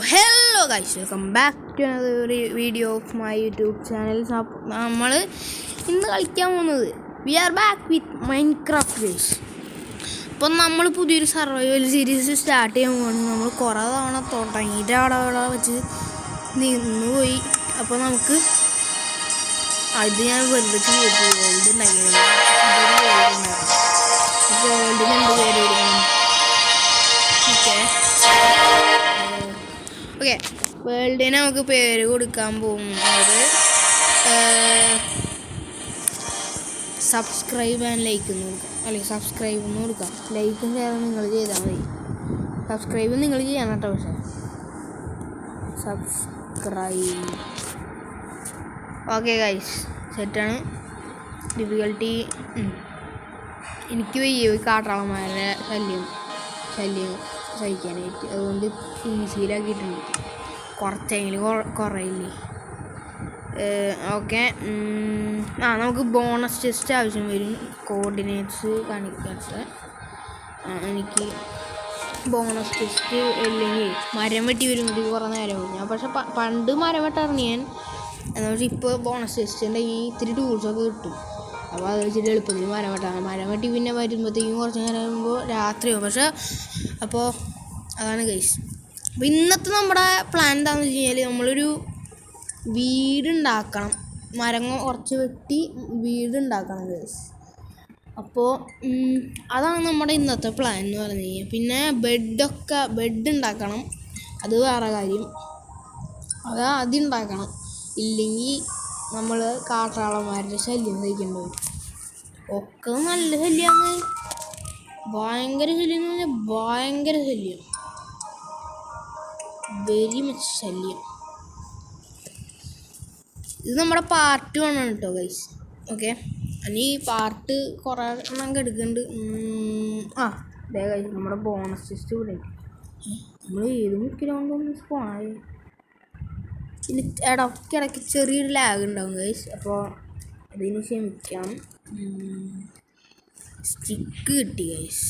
hello guys, welcome back to another video of my YouTube channel. നമ്മൾ ഇന്ന് കളിക്കാൻ പോകുന്നത് we are back with Minecraft guys. അപ്പോൾ നമ്മൾ പുതിയൊരു സർവൈവൽ സീരീസ് സ്റ്റാർട്ട് ചെയ്യാൻ പോകുന്നു. നമ്മൾ കുറേ തവണ തുടങ്ങിയിട്ട് അവിടെ വെച്ച് നിന്നുപോയി. അപ്പോൾ നമുക്ക് അത് ഞാൻ വെറുതെ വേൾഡ് ഉണ്ടാക്കിയിരുന്നു. വേൾഡിന് എന്ത് പേര് ഓക്കെ വേൾഡിന് നമുക്ക് പേര് കൊടുക്കാൻ പോകുന്നത് സബ്സ്ക്രൈബ് ആൻഡ് ലൈക്ക് എന്ന് കൊടുക്കാം, അല്ലെങ്കിൽ സബ്സ്ക്രൈബ് എന്ന് കൊടുക്കാം. ലൈക്കും ഷെയറും നിങ്ങൾ ചെയ്താൽ മതി, സബ്സ്ക്രൈബ് നിങ്ങൾ ചെയ്യണം കേട്ടോ. പക്ഷേ സബ്സ്ക്രൈബ് ഓക്കെ ഗൈസ്, സെറ്റാണ്. ഡിഫിക്കൽട്ടി എനിക്ക് വയ്യ കാട്ടാളന്മാരുടെ ശല്യം സഹിക്കാനായിട്ട്, അതുകൊണ്ട് ഈസിയിലാക്കിയിട്ടുണ്ട്. കുറച്ചെങ്കിലും കുറയില്ലേ. ഓക്കെ, നമുക്ക് ബോണസ് ടെസ്റ്റ് ആവശ്യം വരും. കോർഡിനേറ്റ്സ് കാണിക്കാത്ത എനിക്ക് ബോണസ് ടെസ്റ്റ് ഇല്ലെങ്കിൽ മരം വെട്ടി വരുമ്പോൾ കുറേ നേരം വരും. ഞാൻ പക്ഷെ പണ്ട് മരം വെട്ടാറുണ്ട് ഞാൻ, എന്നാൽ പക്ഷേ ഇപ്പോൾ ബോണസ് ടെസ്റ്റ് ഉണ്ടെങ്കിൽ ഇത്തിരി ടൂൾസൊക്കെ കിട്ടും. അപ്പോൾ അത് വെച്ചിട്ട് എളുപ്പത്തിൽ മരം വെട്ടി പിന്നെ വരുമ്പോഴത്തേക്കും കുറച്ച് നേരം വരുമ്പോൾ രാത്രിയാവും. പക്ഷേ അപ്പോൾ അതാണ് ഗൈസ്. അപ്പോൾ ഇന്നത്തെ നമ്മുടെ പ്ലാൻ എന്താണെന്ന് വെച്ച് കഴിഞ്ഞാൽ നമ്മളൊരു വീടുണ്ടാക്കണം. മരം കുറച്ച് വെട്ടി വീടുണ്ടാക്കണം ഗൈസ്. അപ്പോൾ അതാണ് നമ്മുടെ ഇന്നത്തെ പ്ലാൻ എന്ന് പറഞ്ഞു കഴിഞ്ഞാൽ. പിന്നെ ബെഡ് ഉണ്ടാക്കണം, അത് വേറെ കാര്യം. അത് ആദ്യം ഉണ്ടാക്കണം, ഇല്ലെങ്കിൽ നമ്മൾ കാട്ടാളന്മാരുടെ ശല്യം സഹിക്കേണ്ടി വരും. ഒക്കെ നല്ല ശല്യമാണ്, ഭയങ്കര ശല്യം എന്ന് പറഞ്ഞാൽ ഭയങ്കര ശല്യം, വെരി മച്ച് ശല്യം. ഇത് നമ്മുടെ പാർട്ട് 1 ആണ് കേട്ടോ ഗൈസ്. ഓക്കെ, ഇനി പാർട്ട് കുറേ എണ്ണം എടുക്കുന്നുണ്ട്. അതേ ഗൈസ്, നമ്മുടെ ബോണസ് ടെസ്റ്റ് ഇവിടെ നമ്മൾ ഏത് മുക്കിലോണ്ടൊന്നും പോണേ. ഇനി ഇടയ്ക്കിടയ്ക്ക് ചെറിയൊരു ലാഗ് ഉണ്ടാവും ഗൈസ്, അപ്പോൾ അതിന് ക്ഷമിക്കാം. സ്റ്റിക്ക് കിട്ടി ഗൈസ്.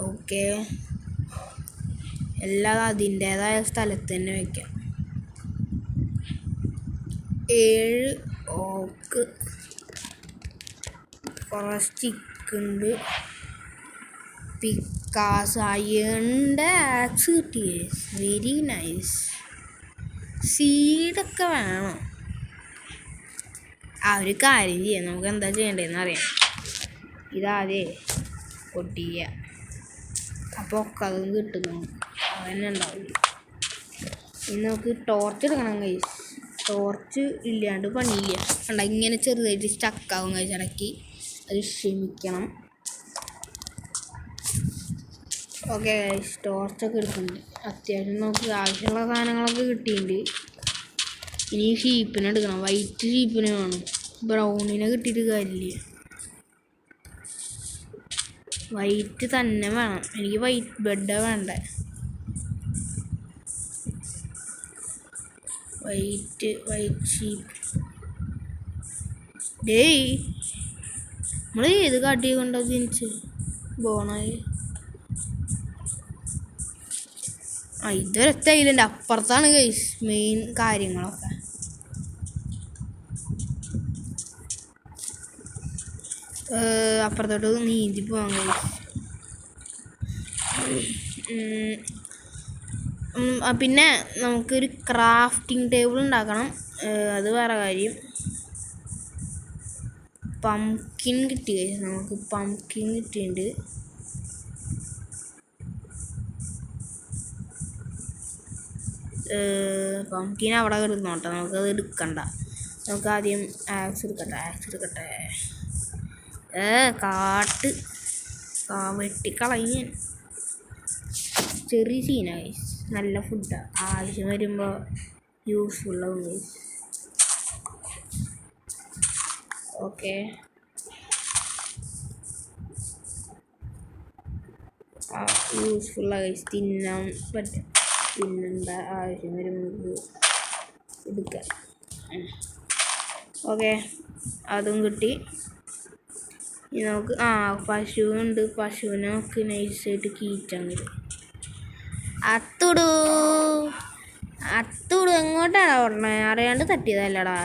ഓക്കെ, എല്ലാം അതിൻ്റേതായ സ്ഥലത്ത് തന്നെ വയ്ക്കാം. 7 ഓക്ക്, കുറേ സ്റ്റിക്കുണ്ട്, പിക്കാസ്, അയണിൻ്റെ ആക്സ് കിട്ടി ഗൈസ്, വെരി നൈസ്. സീഡൊക്കെ വേണം. ഒരു കാര്യം ചെയ്യാം, നമുക്ക് എന്താ ചെയ്യേണ്ടതെന്ന് അറിയാം. ഇതാദ്യം പൊട്ടിക്കുക, അപ്പോൾ ഒക്കെ അതും കിട്ടുന്നു, അതന്നെ ഉണ്ടാവില്ല. ഇനി നമുക്ക് ടോർച്ച് എടുക്കണം ഗൈസ്. ടോർച്ച് ഇല്ലാണ്ട് പണിയില്ല. കണ്ട ഇങ്ങനെ ചെറുതായിട്ട് സ്റ്റക്കാവും ഗൈസ് ഇടയ്ക്ക്, അത് ക്ഷമിക്കണം. ഓക്കെ ഗൈസ്, ടോർച്ചൊക്കെ എടുക്കുന്നുണ്ട്. അത്യാവശ്യം നമുക്ക് ആവശ്യമുള്ള സാധനങ്ങളൊക്കെ കിട്ടിയിട്ടുണ്ട്. ഇനി ഷീപ്പിനെ എടുക്കണം, വൈറ്റ് ഷീപ്പിനെ വേണം, ബ്രൗണിനെ കിട്ടിയിട്ട് കാര്യമില്ല. വൈറ്റ് തന്നെ വേണം, എനിക്ക് വൈറ്റ് ബെഡാണ് വേണ്ടേ. White sheep. ഡേയ്, നമ്മൾ ഏത് കാട്ടിയെ കൊണ്ടോ ജനിച്ച് ബോണായി. ഇതൊരൊറ്റ ഐലൻഡ്, അപ്പുറത്താണ് ഗൈസ് മെയിൻ കാര്യങ്ങളൊക്കെ. അപ്പുറത്തോട്ട് നീന്തി പോകാൻ ഗൈസ്. പിന്നെ നമുക്കൊരു ക്രാഫ്റ്റിംഗ് ടേബിൾ ഉണ്ടാക്കണം, അത് വേറെ കാര്യം. പംകിൻ കിട്ടി ഗൈസ്, നമുക്ക് പംകിൻ കിട്ടിയിട്ടുണ്ട്. പംകിൻ അവിടെ കിടന്നോട്ടെ, നമുക്കത് എടുക്കണ്ട. നമുക്ക് ആദ്യം ആക്സ് എടുക്കട്ടെ. കാട്ട് വെട്ടിക്കളഞ്ഞ് ചെറിയ സീന ഗൈസ്. നല്ല ഫുഡാണ്, ആവശ്യം വരുമ്പോൾ യൂസ്ഫുള്ളാവും ഗൈസ്. ഓക്കെ, യൂസ്ഫുള്ളാണ് ഗൈസ്, തിന്നാൻ പറ്റും. പിന്നെന്താ ആവശ്യം വരുമ്പോൾ എടുക്കാം. ഓക്കെ, അതും കിട്ടി. ഇനി നമുക്ക് പശുവുണ്ട്, പശുവിനെ നമുക്ക് നൈസായിട്ട് കീറ്റാൻ വരും. അത്തുടൂ അത്തുടൂ എങ്ങോട്ടാടാ ഓടണേ? അറിയാണ്ട് തട്ടിയതല്ലടാ.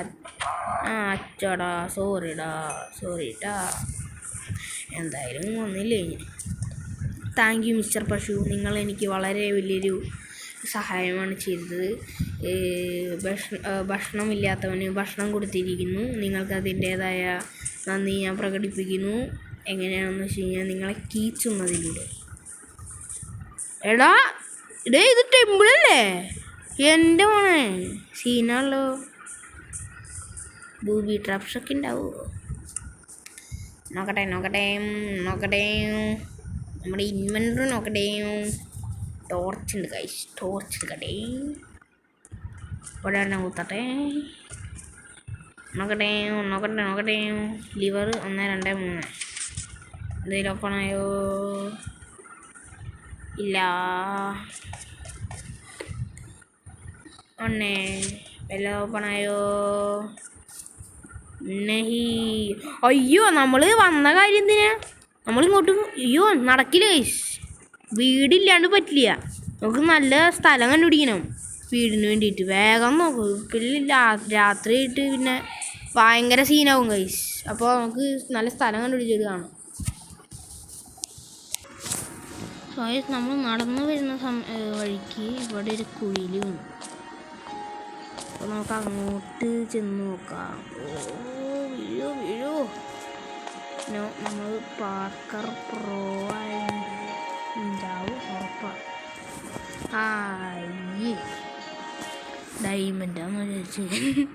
അച്ചടാ, സോറിട്ടാ. എന്തായാലും ഒന്നില്ലേ. താങ്ക് യു മിസ്റ്റർ പശു, നിങ്ങൾ എനിക്ക് വളരെ വലിയൊരു സഹായമാണ് ചെയ്തത്. ഭക്ഷണമില്ലാത്തവന് ഭക്ഷണം കൊടുത്തിരിക്കുന്നു. നിങ്ങൾക്ക് അതിൻ്റേതായ നന്ദി ഞാൻ പ്രകടിപ്പിക്കുന്നു. എങ്ങനെയാണെന്ന് വെച്ച് കഴിഞ്ഞാൽ നിങ്ങളെ കീച്ചുന്നതിലൂടെ. എടാ ഇത് ടെമ്പിളല്ലേ? എൻ്റെ മോനെ സീനാണല്ലോ. ബൂബി ട്രാപ്സൊക്കെ ഉണ്ടാവുമോ? നോക്കട്ടെ. നമ്മുടെ ഇൻവെൻറ്ററി നോക്കട്ടെ. ടോർച്ച് ഉണ്ട് കൈസ്, ടോർച്ച് എടുക്കട്ടെ. ഇവിടെ തന്നെ കുത്തട്ടെ. നോക്കട്ടെ. ലിവർ 1 2 3 എന്തെങ്കിലും ഓപ്പണായോ? ഇല്ല. എല്ലാം ഓപ്പണായോ? അയ്യോ, നമ്മൾ വന്ന കാര്യം എന്തിനാ? നമ്മളിങ്ങോട്ട് അയ്യോ നടക്കില്ല ഗൈസ്. വീടില്ലാണ്ട് പറ്റില്ല. നമുക്ക് നല്ല സ്ഥലം കണ്ടുപിടിക്കണം വീടിന് വേണ്ടിയിട്ട്. വേഗം നോക്കൂ. പിന്നെ രാത്രിയായിട്ട് പിന്നെ ഭയങ്കര സീനാവും ഗൈസ്. അപ്പോൾ നമുക്ക് നല്ല സ്ഥലം കണ്ടുപിടിച്ചിട്ട് കാണാം. നമ്മൾ നടന്നു വരുന്ന വഴിക്ക് ഇവിടെ ഒരു കുഴിയിലും. അപ്പോൾ നമുക്ക് അങ്ങോട്ട് ചെന്ന് നോക്കാം. വീഴോ. നമ്മൾ പാർക്കർ പ്രോ ഉണ്ടാവും ഉറപ്പാണ്. ഡയമണ്ടാന്ന് വിചാരിച്ചു.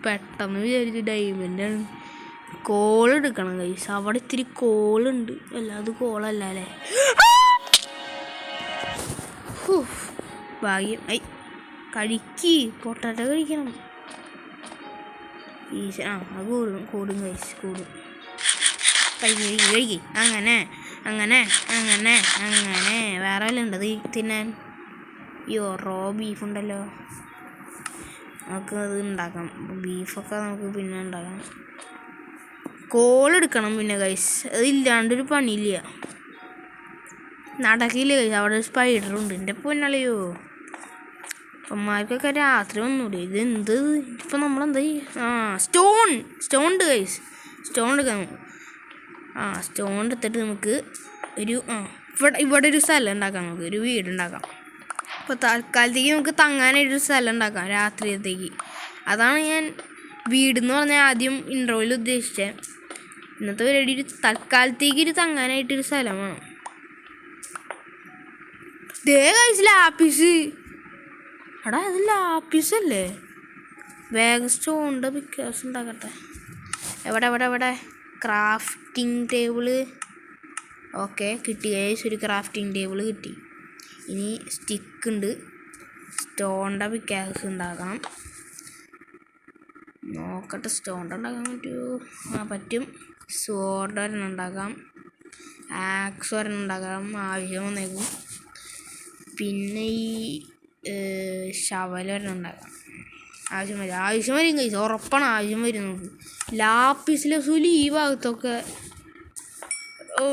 പെട്ടെന്ന് വിചാരിച്ചു ഡയമണ്ടാണ്. കോൾ എടുക്കണം കൈസ്. അവിടെ ഇത്തിരി കോളുണ്ട്. അല്ലാതെ കോളല്ല അല്ലേ? ഭാഗ്യം. പൊട്ടാറ്റോ കഴിക്കണം. അത് കൂടും കൈസ്, കൂടും. കഴിക്കും. അങ്ങനെ വേറെ വല്ല ഉണ്ടത് തിന്നാൻ? റോ ബീഫ് ഉണ്ടല്ലോ, നമുക്ക് അത് ഉണ്ടാക്കാം. ബീഫൊക്കെ നമുക്ക് പിന്നെ ഉണ്ടാക്കാം. കോളെടുക്കണം പിന്നെ കൈസ്. അതില്ലാണ്ടൊരു പണിയില്ല, നടക്കില്ല കൈസ്. അവിടെ ഒരു സ്പൈഡറുണ്ട്. എൻ്റെ പൊന്നളിയോ, അമ്മമാർക്കൊക്കെ രാത്രി വന്നൂടെ? ഇതെന്ത് ഇപ്പം നമ്മളെന്താ? സ്റ്റോൺ ഉണ്ട് കൈസ്. സ്റ്റോൺ എടുക്കാം. സ്റ്റോൺ എടുത്തിട്ട് നമുക്ക് ഒരു ഇവിടെ ഒരു സ്ഥലം ഉണ്ടാക്കാം. നമുക്ക് ഒരു വീടുണ്ടാക്കാം. അപ്പോൾ തൽക്കാലത്തേക്ക് നമുക്ക് തങ്ങാനായിട്ടൊരു സ്ഥലം ഉണ്ടാക്കാം രാത്രിയത്തേക്ക്. അതാണ് ഞാൻ വീടെന്ന് പറഞ്ഞാൽ ആദ്യം ഇൻട്രോയിൽ ഉദ്ദേശിച്ചത്. ഇന്നത്തെ പരിപാടി ഒരു തൽക്കാലത്തേക്ക് ഒരു തങ്ങാനായിട്ടൊരു സ്ഥലം വേണം. ലാപ്പീസ്. എടാ അത് ലാപ്പീസല്ലേ? വേഗം സ്റ്റോണിൻ്റെ പിക്കേഴ്സ് ഉണ്ടാക്കട്ടെ. എവിടെ ക്രാഫ്റ്റിംഗ് ടേബിള്. ഓക്കെ, കിട്ടി ഗൈസ്. ഒരു ക്രാഫ്റ്റിംഗ് ടേബിള് കിട്ടി. ഇനി സ്റ്റിക്ക് ഉണ്ട്. സ്റ്റോണിൻ്റെ പിക്കാസ് ഉണ്ടാക്കണം. നോക്കട്ടെ, സ്റ്റോണിൻ്റെ ഉണ്ടാക്കാൻ പറ്റുമോ? പറ്റും. സോഡ് ഒരെണ്ണം ഉണ്ടാക്കാം. ആക്സ് ഒരെണ്ണം ഉണ്ടാക്കാം. ആവശ്യം വന്നേക്കും. പിന്നെ ഈ ശവലൊരെണ്ണം ഉണ്ടാക്കാം. ആവശ്യം വരും കൈസ്, ഉറപ്പാണ് ആവശ്യം വരും. നമുക്ക് ലാപ്പീസ് ലസൂലി ഈ ഭാഗത്തൊക്കെ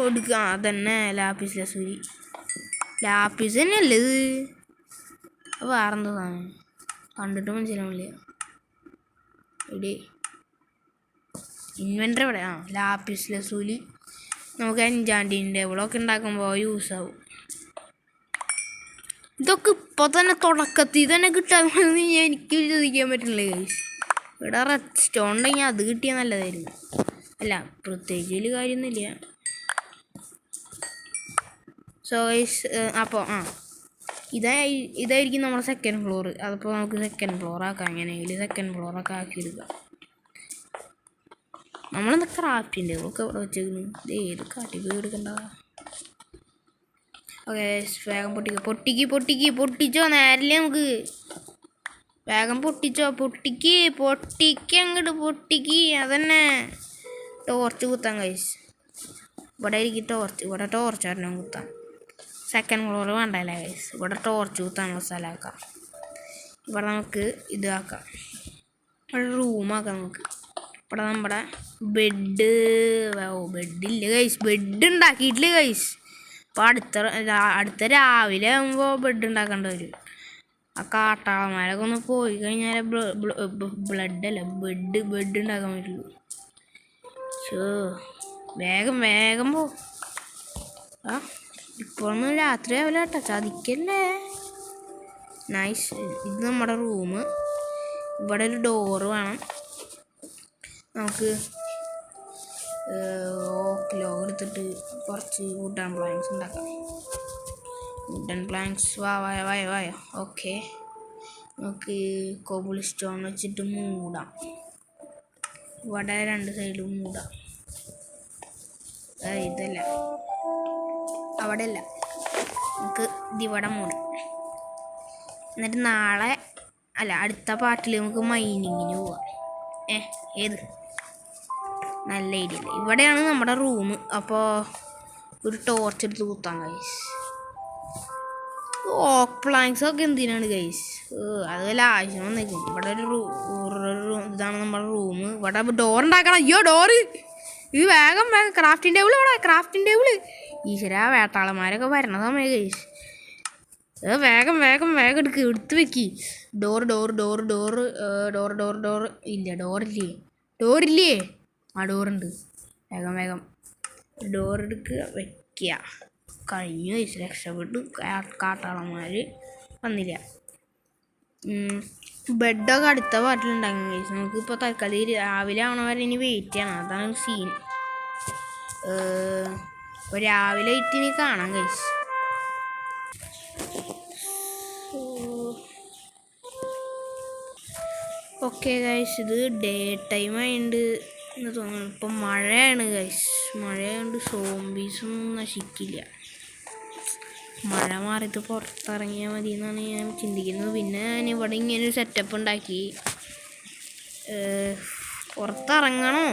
എടുക്കാം. അതന്നെ ലാപ്പീസ് ലസൂലി. ലാപ്പീസ് തന്നെയല്ലേ ഇത്? വേറെന്താ സാധനം? കണ്ടിട്ട് മനസ്സിലാവില്ല. ഇവിടെ ഇൻവെൻ്ററി ഇവിടെ. ലാപ്പീസ് ലസൂലി നമുക്ക് എൻചാൻറ്റിങ് ടേബിളൊക്കെ ഉണ്ടാക്കുമ്പോൾ യൂസ് ആവും. ഇതൊക്കെ ഇപ്പോൾ തന്നെ തുടക്കത്തിൽ തന്നെ കിട്ടാൻ എനിക്ക് ചോദിക്കാൻ പറ്റില്ല ഗൈസ്. ഇവിടെ റെഡ് സ്റ്റോൺ ഉണ്ടെങ്കിൽ അത് കിട്ടിയാൽ നല്ലതായിരുന്നു. അല്ല, പ്രത്യേകിച്ച് വലിയ കാര്യമൊന്നുമില്ല. സോ ഗൈസ്, അപ്പോൾ ഇതായിരിക്കും നമ്മുടെ സെക്കൻഡ് ഫ്ലോർ. അതിപ്പോൾ നമുക്ക് സെക്കൻഡ് ഫ്ലോർ ആക്കാം. എങ്ങനെയെങ്കിലും സെക്കൻഡ് ഫ്ലോറൊക്കെ ആക്കിയെടുക്കാം. നമ്മളെന്താ ക്രാഫ്റ്റിൻ്റെ ഒക്കെ ഇവിടെ വെച്ചേക്കുന്നു? ഏത് കാട്ടി പോയി എടുക്കണ്ട. ഓക്കെ, വേഗം പൊട്ടിച്ചോ. നേരില്ലേ നമുക്ക്? വേഗം പൊട്ടിച്ചോ. അങ്ങോട്ട് പൊട്ടിക്ക്. അതന്നെ ടോർച്ച് കുത്താം കൈസ്. ഇവിടെ ഇരിക്കും ടോർച്ച്. ഇവിടെ ടോർച്ച് ഒരെണ്ണം കുത്താം. സെക്കൻഡ് ഫ്ലോർ വേണ്ടല്ലേ കൈസ്? ഇവിടെ ടോർച്ച് കുത്താനുള്ള സ്ഥലമാക്കാം. ഇവിടെ നമുക്ക് ഇതാക്കാം. ഇവിടെ റൂമാക്കാം നമുക്ക്. ഇവിടെ നമ്മുടെ ബെഡില്ല കൈസ്. ബെഡ് ഉണ്ടാക്കിയിട്ടില്ല കൈസ്. അപ്പോൾ അടുത്ത രാവിലെ ആകുമ്പോൾ ബെഡ് ഉണ്ടാക്കേണ്ടി വരും. ആ കാട്ടാളന്മാരൊക്കെ ഒന്ന് പോയി കഴിഞ്ഞാൽ ബ്ലഡ് അല്ല ബെഡ് ഉണ്ടാക്കാൻ പറ്റുള്ളൂ. വേഗം വേഗം പോ. ഇപ്പോഴൊന്നും രാത്രി ആവില്ല കേട്ടോ, ചതിക്കല്ലേ. നൈസ്. ഇത് നമ്മുടെ റൂം. ഇവിടെ ഒരു ഡോറ് വേണം നമുക്ക്. ലോഗ് എടുത്തിട്ട് കുറച്ച് വുഡൻ പ്ലാങ്ക്സ് ഉണ്ടാക്കാം. വുഡൻ പ്ലാങ്ക്സ് വായ. ഓക്കെ, നമുക്ക് കോബിൾ സ്റ്റോൺ വെച്ചിട്ട് മൂടാം. ഇവിടെ 2 സൈഡിലും മൂടാം. ഇതല്ല, അവിടെ അല്ല, നമുക്ക് ഇതിവിടെ മൂടാം. എന്നിട്ട് നാളെ അല്ല അടുത്ത പാർട്ടിൽ നമുക്ക് മൈനിങ്ങിന് പോവാം. ഏത് നല്ല ഐഡിയ അല്ലേ. ഇവിടെയാണ് നമ്മുടെ റൂം. അപ്പോൾ ഒരു ടോർച്ച് എടുത്ത് കുത്താം ഗൈസ്. ഓക്ക് പ്ലാങ്ക്സ് ഒക്കെ എന്തിനാണ് ഗൈസ്? അത് വല്ല ആവശ്യം വന്നേക്കും. ഇവിടെ ഒരു ഇതാണ് നമ്മുടെ റൂം. ഇവിടെ ഡോർ ഉണ്ടാക്കണം. അയ്യോ ഡോറ്! ഇത് വേഗം ക്രാഫ്റ്റിംഗ് ടേബിൾ ഇവിടെ, ക്രാഫ്റ്റിംഗ് ടേബിള്. ഈശ്വരാ, വേട്ടാളന്മാരൊക്കെ വരണ സമയം ഗൈസ്. വേഗം എടുത്ത് വെക്കി. ഡോർ ഇല്ല, ഡോറില്ലേ. ആ ഡോറുണ്ട്. വേഗം ഡോർ എടുക്കുക, വെക്കുക. കഴിഞ്ഞു ഗൈസ്, രക്ഷപ്പെട്ടു. കാട്ടാളന്മാർ വന്നില്ല. ബെഡൊക്കെ അടുത്ത പാട്ടിലുണ്ടാകും ഗൈസ്. നമുക്കിപ്പോൾ തൽക്കാലം രാവിലെ ആവണ വരെ ഇനി വെയിറ്റ് ചെയ്യണം. അതാണ് സീൻ. അപ്പോൾ രാവിലെ ആയിട്ട് ഇനി കാണാം ഗൈസ്. ഓക്കെ ഗൈസ്, ഇത് ഡേ ടൈം ആയിട്ടുണ്ട് എന്ന് തോന്നുന്നു. ഇപ്പം മഴയാണ് ഗൈസ്. മഴയായതുകൊണ്ട് സോംബീസൊന്നും നശിക്കില്ല. മഴ മാറിയിട്ട് പുറത്തിറങ്ങിയാൽ മതി എന്നാണ് ഞാൻ ചിന്തിക്കുന്നത്. പിന്നെ ഞാൻ ഇവിടെ ഇങ്ങനൊരു സെറ്റപ്പ് ഉണ്ടാക്കി. പുറത്തിറങ്ങണോ?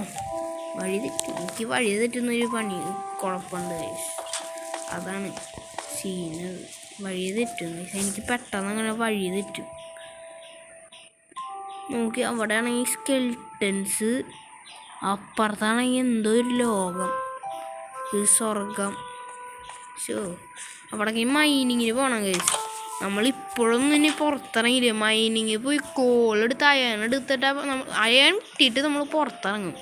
എനിക്ക് വഴി തെറ്റുന്നൊരു കുഴപ്പമുണ്ട് ഗൈസ്. അതാണ് സീന്. വഴി തെറ്റും ഗൈസ്. എനിക്ക് പെട്ടെന്ന് അങ്ങനെ വഴി തെറ്റും. നോക്കി, അവിടെയാണെങ്കിൽ സ്കെൽട്ടൻസ്, അപ്പുറത്താണെങ്കിൽ എന്തോ ഒരു ലോകം, ഒരു സ്വർഗം. അവിടേക്ക് മൈനിങ്ങിന് പോകണം ഗൈസ്. നമ്മളിപ്പോഴൊന്നും ഇനി പുറത്തിറങ്ങില്ല. മൈനിങ്ങിൽ പോയി കോളെടുത്ത് അയൺ കിട്ടിയിട്ട് നമ്മൾ പുറത്തിറങ്ങും.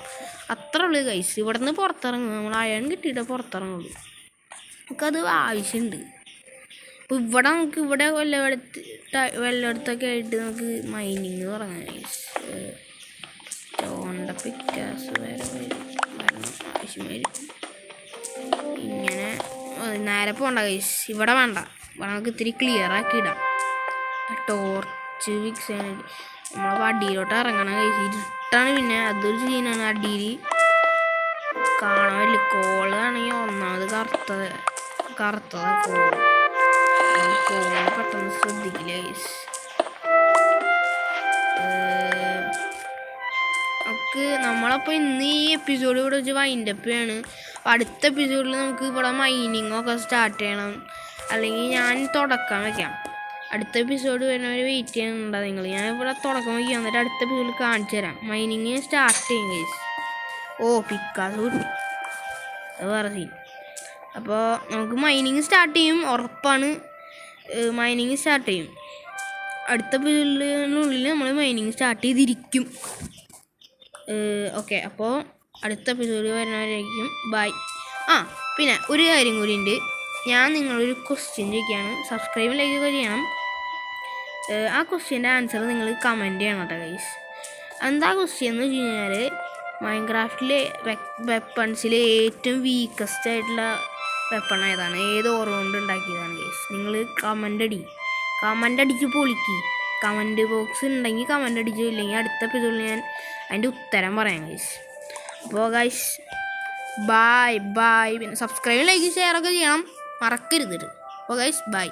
അത്ര ഉള്ളു ഗൈസ്. ഇവിടെ നിന്ന് പുറത്തിറങ്ങും. നമ്മൾ അയൺ കിട്ടിയിട്ടേ പുറത്തിറങ്ങുള്ളൂ. നമുക്കത് ആവശ്യമുണ്ട്. അപ്പോൾ ഇവിടെ വല്ലയിടത്തൊക്കെ ആയിട്ട് നമുക്ക് മൈനിങ് തുടങ്ങാം ഗൈസ്. സ്റ്റോണിൻ്റെ പിക്കാസ് വരണം ആവശ്യം വരും. ഇങ്ങനെ നേരെ പോകണ്ട ഗൈസ്. ഇവിടെ വേണ്ട. ഇവിടെ നമുക്ക് ഇത്തിരി ക്ലിയർ ആക്കി ഇടാം. ടോർച്ച് ഫിക്സ് ചെയ്യാൻ നമ്മളപ്പോൾ അടിയിലോട്ട് ഇറങ്ങണം ഗൈസ്. ഇരുട്ടാണ്. പിന്നെ അതൊരു സീനാണ്. അടിയിൽ കാണാൻ പറ്റില്ല. കോളാണെങ്കിൽ ഒന്നാമത് കറുത്തതാണ് കോള് പെട്ടെന്ന് ശ്രദ്ധിക്കില്ല ഗൈസ്. നമുക്ക് നമ്മളപ്പോൾ ഇന്ന് ഈ എപ്പിസോഡ് ഇവിടെ വെച്ച് വൈൻഡപ്പ് ചെയ്യാണ്. അടുത്ത എപ്പിസോഡിൽ നമുക്ക് ഇവിടെ മൈനിങ്ങൊക്കെ സ്റ്റാർട്ട് ചെയ്യണം. അല്ലെങ്കിൽ ഞാൻ തുടക്കം വയ്ക്കാം. അടുത്ത എപ്പിസോഡ് വരുന്നവർ വെയിറ്റ് ചെയ്യുന്നുണ്ടോ നിങ്ങൾ? ഞാൻ ഇവിടെ തുടക്കം വയ്ക്കാം. എന്നിട്ട് അടുത്ത എപ്പിസോഡിൽ കാണിച്ചു തരാം. മൈനിങ് സ്റ്റാർട്ട് ചെയ്യും ഗൈസ്. പിക്കാസ് കിട്ടി. അത് വേറെ സീൻ. അപ്പോൾ നമുക്ക് മൈനിങ് സ്റ്റാർട്ട് ചെയ്യും, ഉറപ്പാണ്. മൈനിങ് സ്റ്റാർട്ട് ചെയ്യും. അടുത്ത എപ്പിസോഡിനുള്ളിൽ നമ്മൾ മൈനിങ് സ്റ്റാർട്ട് ചെയ്തിരിക്കും. ഓക്കെ, അപ്പോൾ അടുത്ത എപ്പിസോഡ് വരുന്നവരായിരിക്കും. ബൈ. പിന്നെ ഒരു കാര്യം കൂടി ഉണ്ട്. ഞാൻ നിങ്ങളൊരു ക്വസ്റ്റ്യൻ ചോദിക്കുകയാണ്. സബ്സ്ക്രൈബ് ലൈക്കൊക്കെ ചെയ്യണം. ആ ക്വസ്റ്റ്യൻ്റെ ആൻസർ നിങ്ങൾ കമൻറ്റ് ചെയ്യണം കേട്ടോ ഗൈസ്. എന്താ ക്വസ്റ്റ്യൻ എന്ന് വെച്ച് കഴിഞ്ഞാൽ, മൈൻക്രാഫ്റ്റിലെ വെപ്പൺസിൽ ഏറ്റവും വീക്കസ്റ്റ് ആയിട്ടുള്ള വെപ്പൺ ഏതാണ്? ഏത് ഓർമ്മ കൊണ്ട് ഉണ്ടാക്കിയതാണ് ഗൈസ്? നിങ്ങൾ കമൻ്റ് അടിച്ച് പൊളിക്ക്. കമൻറ്റ് ബോക്സ് ഉണ്ടെങ്കിൽ കമൻ്റ് അടിച്ചു. ഇല്ലെങ്കിൽ അടുത്ത എപ്പിസോഡിൽ ഞാൻ അതിൻ്റെ ഉത്തരം പറയാം ഗൈസ്. അപ്പോൾ ഗൈസ് ബൈ. പിന്നെ സബ്സ്ക്രൈബ് ലൈക്ക് ഷെയറൊക്കെ ചെയ്യണം, മറക്കരുത്. അപ്പോൾ ഗൈസ് ബൈ.